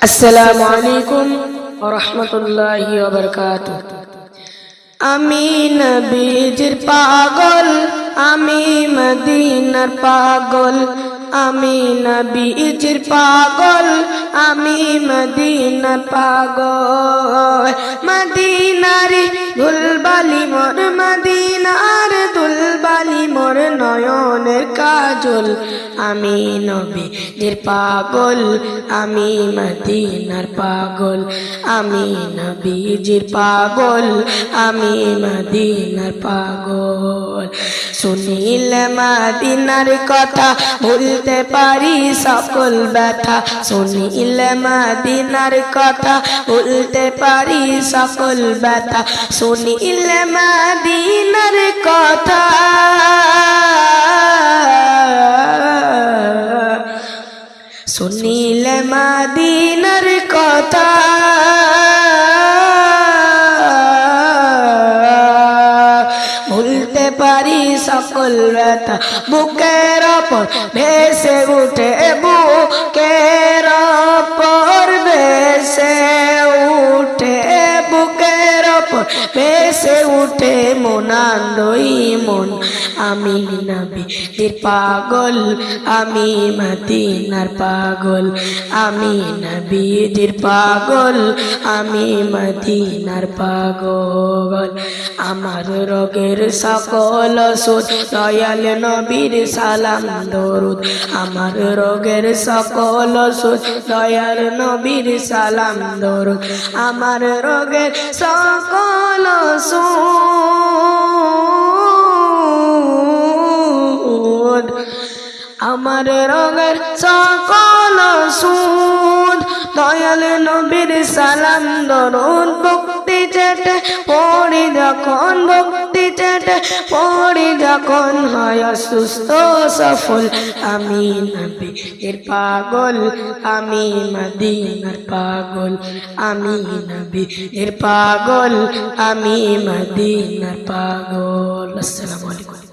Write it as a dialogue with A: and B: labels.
A: আসসালামু আলাইকুম ওয়া রাহমাতুল্লাহি ওয়া বারাকাতুহু। আমি নবীজির পাগল, আমি মদিনার পাগল, আমি নবীজির পাগল, আমি মদিনার পাগল। মদিনারি দুলবালি মোর, মদিনার দুলবালি মোর নয়নের কাজল। আমি নবীজির পাগল, আমি মদিনার পাগল, আমি নবীজির পাগল, আমি মদিনার পাগল। শুনিলে মদিনার কথা ভুলতে পারি সকল ব্যথা, শুনিলে মদিনার কথা ভুলতে পারি সকল ব্যথা, শুনিলে মদিনার কথা, শুনিলে মদিনার কথা, ভুলতে পারি সকল ব্যথা। বুকের ওপর ভেসে উঠে, বুকের ওপর ভেসে উঠে, বুকের ওপর ভেসে উঠে মনান্দই মন। আমি নবীজির পাগল, আমি মদিনার পাগল, আমি নবীজির পাগল, আমি মদিনার পাগল। আমার রোগের সকল ওষুধ দয়াল নবীর সালাম দরুদ, আমার রোগের সকল ওষুধ দয়াল নবীর সালাম দরুদ, আমার রোগের সকল ওষুধ, আমার রোগের সকল ওষুধ দয়াল নবীর সালাম দরুদ। ভক্তি চেটে পড়ি যখন, ভক্তি চেটে পড়ি যখন হয় সুস্থ সফল। আমি নবীর পাগল, আমি মদিনার পাগল, আমি নবীর পাগল, আমি মদিনার পাগল। আসসালামু আলাইকুম।